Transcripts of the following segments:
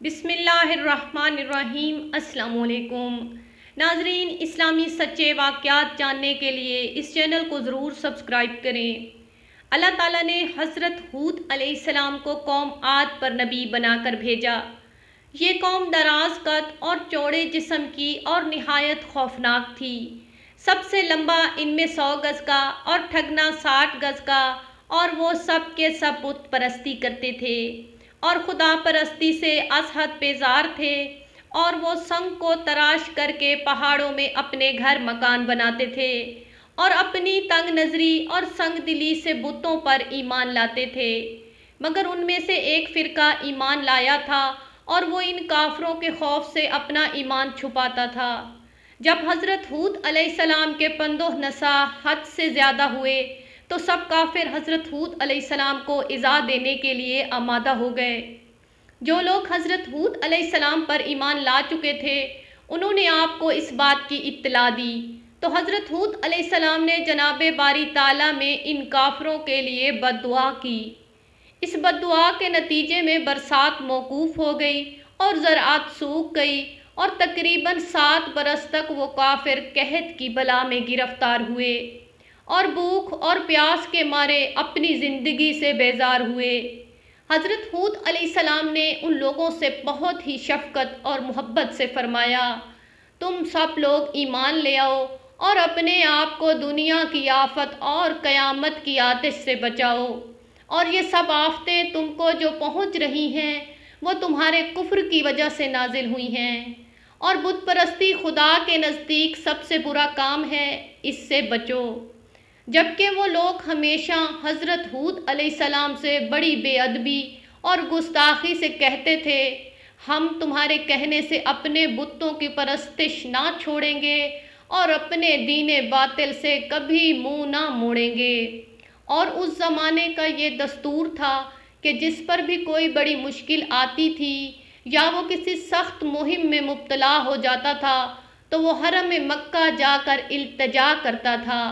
بسم اللہ الرحمن الرحیم۔ السلام علیکم ناظرین، اسلامی سچے واقعات جاننے کے لیے اس چینل کو ضرور سبسکرائب کریں۔ اللہ تعالیٰ نے حضرت ہود علیہ السلام کو قوم عاد پر نبی بنا کر بھیجا۔ یہ قوم دراز قد اور چوڑے جسم کی اور نہایت خوفناک تھی۔ سب سے لمبا ان میں 100 گز کا اور ٹھگنا 60 گز کا، اور وہ سب کے سب بت پرستی کرتے تھے اور خدا پرستی سے از حد بیزار تھے، اور وہ سنگ کو تراش کر کے پہاڑوں میں اپنے گھر مکان بناتے تھے اور اپنی تنگ نظری اور سنگ دلی سے بتوں پر ایمان لاتے تھے۔ مگر ان میں سے ایک فرقہ ایمان لایا تھا، اور وہ ان کافروں کے خوف سے اپنا ایمان چھپاتا تھا۔ جب حضرت ہود علیہ السلام کے پند و نسا حد سے زیادہ ہوئے تو سب کافر حضرت ہود علیہ السلام کو ایذا دینے کے لیے آمادہ ہو گئے۔ جو لوگ حضرت ہود علیہ السلام پر ایمان لا چکے تھے، انہوں نے آپ کو اس بات کی اطلاع دی، تو حضرت ہود علیہ السلام نے جناب باری تعالیٰ میں ان کافروں کے لیے بد دعا کی۔ اس بد دعا کے نتیجے میں برسات موقوف ہو گئی اور زراعت سوکھ گئی، اور تقریباً 7 برس تک وہ کافر قحط کی بلا میں گرفتار ہوئے اور بھوک اور پیاس کے مارے اپنی زندگی سے بیزار ہوئے۔ حضرت ہود علیہ السلام نے ان لوگوں سے بہت ہی شفقت اور محبت سے فرمایا، تم سب لوگ ایمان لے آؤ اور اپنے آپ کو دنیا کی آفت اور قیامت کی آتش سے بچاؤ، اور یہ سب آفتیں تم کو جو پہنچ رہی ہیں وہ تمہارے کفر کی وجہ سے نازل ہوئی ہیں، اور بت پرستی خدا کے نزدیک سب سے برا کام ہے، اس سے بچو۔ جبکہ وہ لوگ ہمیشہ حضرت ہود علیہ السلام سے بڑی بے ادبی اور گستاخی سے کہتے تھے، ہم تمہارے کہنے سے اپنے بتوں کی پرستش نہ چھوڑیں گے اور اپنے دین باطل سے کبھی منہ نہ موڑیں گے۔ اور اس زمانے کا یہ دستور تھا کہ جس پر بھی کوئی بڑی مشکل آتی تھی یا وہ کسی سخت مہم میں مبتلا ہو جاتا تھا تو وہ حرم مکہ جا کر التجا کرتا تھا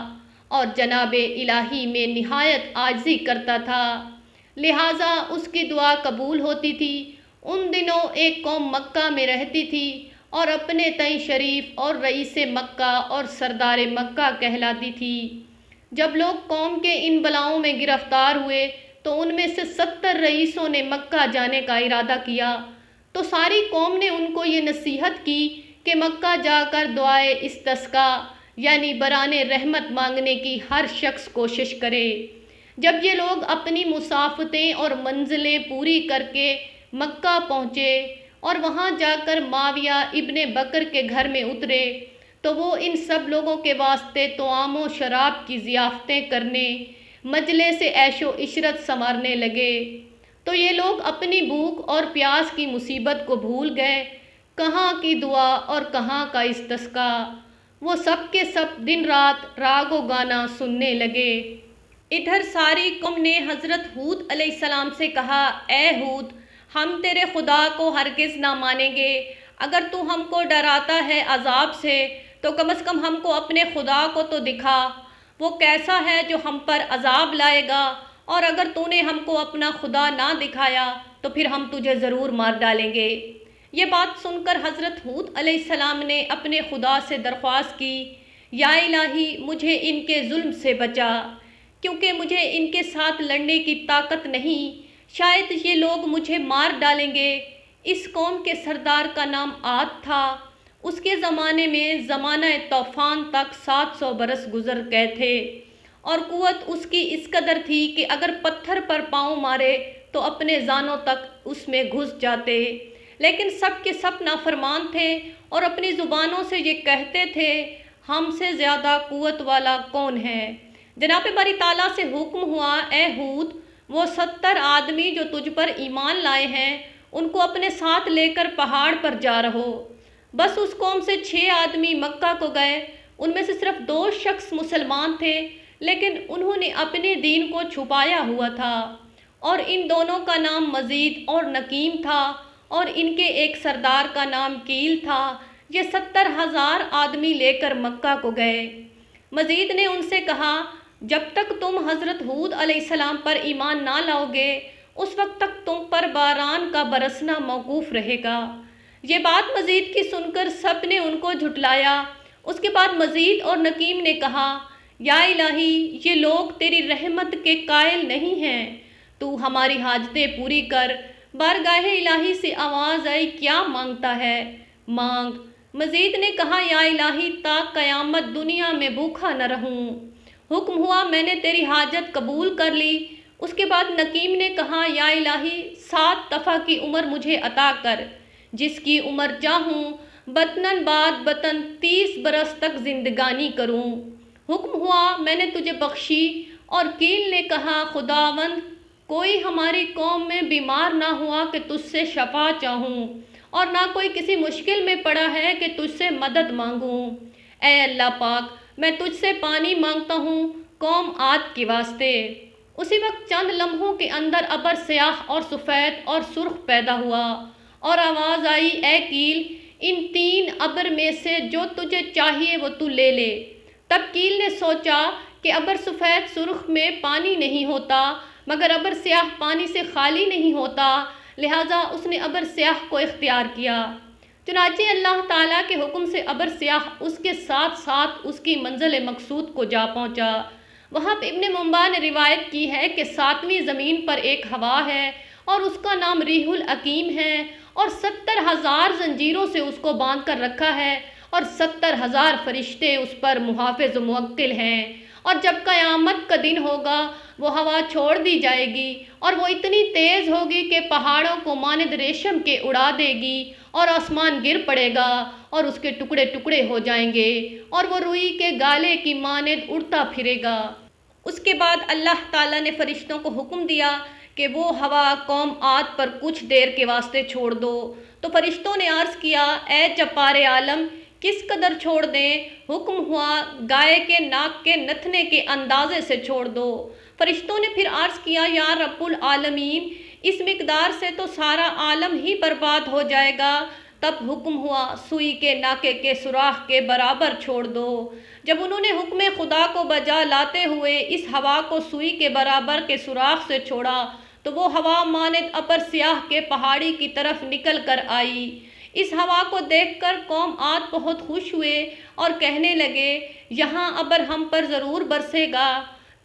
اور جناب الہی میں نہایت عاجزی کرتا تھا، لہٰذا اس کی دعا قبول ہوتی تھی۔ ان دنوں ایک قوم مکہ میں رہتی تھی اور اپنے تئیں شریف اور رئیس مکہ اور سردار مکہ کہلاتی تھی۔ جب لوگ قوم کے ان بلاؤں میں گرفتار ہوئے تو ان میں سے 70 رئیسوں نے مکہ جانے کا ارادہ کیا، تو ساری قوم نے ان کو یہ نصیحت کی کہ مکہ جا کر دعائے استسقاء یعنی بران رحمت مانگنے کی ہر شخص کوشش کرے۔ جب یہ لوگ اپنی مسافتیں اور منزلیں پوری کر کے مکہ پہنچے اور وہاں جا کر معاویہ ابن بکر کے گھر میں اترے تو وہ ان سب لوگوں کے واسطے طعام و شراب کی ضیافتیں کرنے، مجلس عیش و عشرت سنوارنے لگے۔ تو یہ لوگ اپنی بھوک اور پیاس کی مصیبت کو بھول گئے، کہاں کی دعا اور کہاں کا استسقاء۔ وہ سب کے سب دن رات راگ و گانا سننے لگے۔ ادھر ساری قوم نے حضرت ہود علیہ السلام سے کہا، اے ہود، ہم تیرے خدا کو ہرگز نہ مانیں گے۔ اگر تو ہم کو ڈراتا ہے عذاب سے تو کم از کم ہم کو اپنے خدا کو تو دکھا، وہ کیسا ہے جو ہم پر عذاب لائے گا، اور اگر تو نے ہم کو اپنا خدا نہ دکھایا تو پھر ہم تجھے ضرور مار ڈالیں گے۔ یہ بات سن کر حضرت ہود علیہ السلام نے اپنے خدا سے درخواست کی، یا الہی مجھے ان کے ظلم سے بچا، کیونکہ مجھے ان کے ساتھ لڑنے کی طاقت نہیں، شاید یہ لوگ مجھے مار ڈالیں گے۔ اس قوم کے سردار کا نام عاد تھا۔ اس کے زمانے میں زمانہ طوفان تک 700 برس گزر گئے تھے، اور قوت اس کی اس قدر تھی کہ اگر پتھر پر پاؤں مارے تو اپنے زانوں تک اس میں گھس جاتے، لیکن سب کے سب نافرمان تھے اور اپنی زبانوں سے یہ کہتے تھے، ہم سے زیادہ قوت والا کون ہے۔ جناب باری تعالیٰ سے حکم ہوا، اے ہود، وہ 70 آدمی جو تجھ پر ایمان لائے ہیں ان کو اپنے ساتھ لے کر پہاڑ پر جا رہو۔ بس اس قوم سے 6 آدمی مکہ کو گئے، ان میں سے صرف 2 شخص مسلمان تھے، لیکن انہوں نے اپنے دین کو چھپایا ہوا تھا، اور ان دونوں کا نام مزید اور نکیم تھا، اور ان کے ایک سردار کا نام کیل تھا۔ یہ 70,000 آدمی لے کر مکہ کو گئے۔ مزید نے ان سے کہا، جب تک تم حضرت ہود علیہ السلام پر ایمان نہ لاؤ گے اس وقت تک تم پر باران کا برسنا موقوف رہے گا۔ یہ بات مزید کی سن کر سب نے ان کو جھٹلایا۔ اس کے بعد مزید اور نکیم نے کہا، یا الہی، یہ لوگ تیری رحمت کے قائل نہیں ہیں، تو ہماری حاجتیں پوری کر۔ بارگاہ الہی سے آواز آئی، کیا مانگتا ہے؟ مانگ۔ مزید نے کہا، یا الہی، تا قیامت دنیا میں بھوکا نہ رہوں۔ حکم ہوا، میں نے تیری حاجت قبول کر لی۔ اس کے بعد نکیم نے کہا، یا الہی، 7 دفعہ کی عمر مجھے عطا کر، جس کی عمر چاہوں بطناً بعد بطن 30 برس تک زندگانی کروں۔ حکم ہوا، میں نے تجھے بخشی۔ اور کیل نے کہا، خداوند، کوئی ہماری قوم میں بیمار نہ ہوا کہ تجھ سے شفا چاہوں، اور نہ کوئی کسی مشکل میں پڑا ہے کہ تجھ سے مدد مانگوں۔ اے اللہ پاک، میں تجھ سے پانی مانگتا ہوں قوم عاد کے واسطے۔ اسی وقت چند لمحوں کے اندر ابر سیاہ اور سفید اور سرخ پیدا ہوا، اور آواز آئی، اے کیل، ان 3 ابر میں سے جو تجھے چاہیے وہ تو لے لے۔ تب کیل نے سوچا کہ ابر سفید سرخ میں پانی نہیں ہوتا، مگر ابر سیاہ پانی سے خالی نہیں ہوتا، لہٰذا اس نے ابر سیاہ کو اختیار کیا۔ چنانچہ اللہ تعالیٰ کے حکم سے ابر سیاہ اس کے ساتھ ساتھ اس کی منزل مقصود کو جا پہنچا۔ وہاں ابن منبع نے روایت کی ہے کہ 7ویں زمین پر ایک ہوا ہے، اور اس کا نام ریح العقیم ہے، اور 70,000 زنجیروں سے اس کو باندھ کر رکھا ہے، اور 70,000 فرشتے اس پر محافظ و موکل ہیں۔ اور جب قیامت کا دن ہوگا، وہ ہوا چھوڑ دی جائے گی، اور وہ اتنی تیز ہوگی کہ پہاڑوں کو مانند ریشم کے اڑا دے گی، اور آسمان گر پڑے گا اور اس کے ٹکڑے ٹکڑے ہو جائیں گے، اور وہ روئی کے گالے کی مانند اڑتا پھرے گا۔ اس کے بعد اللہ تعالیٰ نے فرشتوں کو حکم دیا کہ وہ ہوا قوم عاد پر کچھ دیر کے واسطے چھوڑ دو۔ تو فرشتوں نے عرض کیا، اے جبار عالم، کس قدر چھوڑ دیں؟ حکم ہوا، گائے کے ناک کے نتھنے کے اندازے سے چھوڑ دو۔ فرشتوں نے پھر عرض کیا، یا رب العالمین، اس مقدار سے تو سارا عالم ہی برباد ہو جائے گا۔ تب حکم ہوا، سوئی کے ناکے کے سوراخ کے برابر چھوڑ دو۔ جب انہوں نے حکم خدا کو بجا لاتے ہوئے اس ہوا کو سوئی کے برابر کے سوراخ سے چھوڑا، تو وہ ہوا مانند ابر سیاہ کے پہاڑی کی طرف نکل کر آئی۔ اس ہوا کو دیکھ کر قوم عاد بہت خوش ہوئے اور کہنے لگے، یہاں ابر ہم پر ضرور برسے گا۔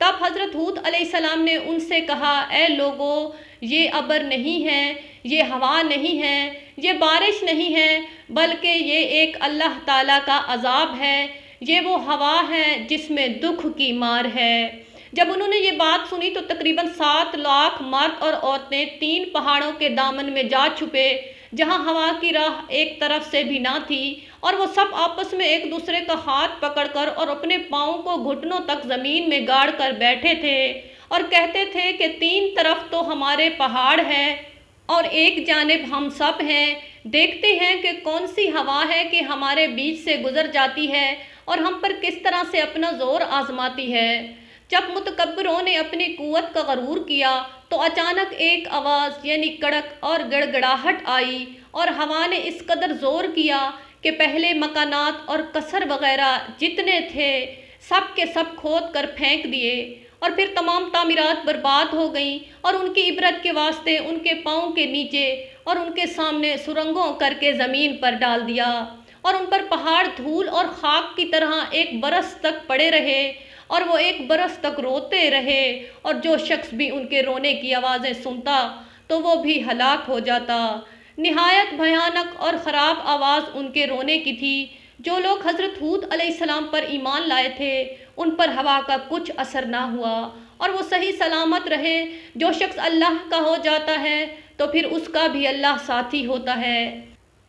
تب حضرت ہود علیہ السلام نے ان سے کہا، اے لوگو، یہ ابر نہیں ہے، یہ ہوا نہیں ہے، یہ بارش نہیں ہے، بلکہ یہ ایک اللہ تعالیٰ کا عذاب ہے۔ یہ وہ ہوا ہے جس میں دکھ کی مار ہے۔ جب انہوں نے یہ بات سنی تو تقریباً 7 لاکھ مرد اور عورتیں 3 پہاڑوں کے دامن میں جا چھپے، جہاں ہوا کی راہ ایک طرف سے بھی نہ تھی، اور وہ سب آپس میں ایک دوسرے کا ہاتھ پکڑ کر اور اپنے پاؤں کو گھٹنوں تک زمین میں گاڑ کر بیٹھے تھے، اور کہتے تھے کہ 3 طرف تو ہمارے پہاڑ ہے اور ایک جانب ہم سب ہیں، دیکھتے ہیں کہ کون سی ہوا ہے کہ ہمارے بیچ سے گزر جاتی ہے اور ہم پر کس طرح سے اپنا زور آزماتی ہے۔ جب متکبروں نے اپنی قوت کا غرور کیا تو اچانک ایک آواز یعنی کڑک اور گڑگڑاہٹ آئی، اور ہوا نے اس قدر زور کیا کہ پہلے مکانات اور قصر وغیرہ جتنے تھے سب کے سب کھود کر پھینک دیے، اور پھر تمام تعمیرات برباد ہو گئیں، اور ان کی عبرت کے واسطے ان کے پاؤں کے نیچے اور ان کے سامنے سرنگوں کر کے زمین پر ڈال دیا، اور ان پر پہاڑ دھول اور خاک کی طرح 1 برس تک پڑے رہے، اور وہ 1 برس تک روتے رہے، اور جو شخص بھی ان کے رونے کی آوازیں سنتا تو وہ بھی ہلاک ہو جاتا۔ نہایت بھیانک اور خراب آواز ان کے رونے کی تھی۔ جو لوگ حضرت ہود علیہ السلام پر ایمان لائے تھے ان پر ہوا کا کچھ اثر نہ ہوا، اور وہ صحیح سلامت رہے۔ جو شخص اللہ کا ہو جاتا ہے تو پھر اس کا بھی اللہ ساتھی ہوتا ہے۔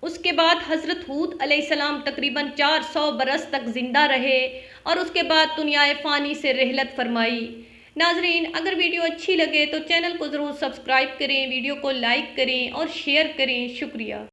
اس کے بعد حضرت ہود علیہ السلام تقریباً 400 برس تک زندہ رہے، اور اس کے بعد دنیا فانی سے رحلت فرمائی۔ ناظرین، اگر ویڈیو اچھی لگے تو چینل کو ضرور سبسکرائب کریں، ویڈیو کو لائک کریں اور شیئر کریں۔ شکریہ۔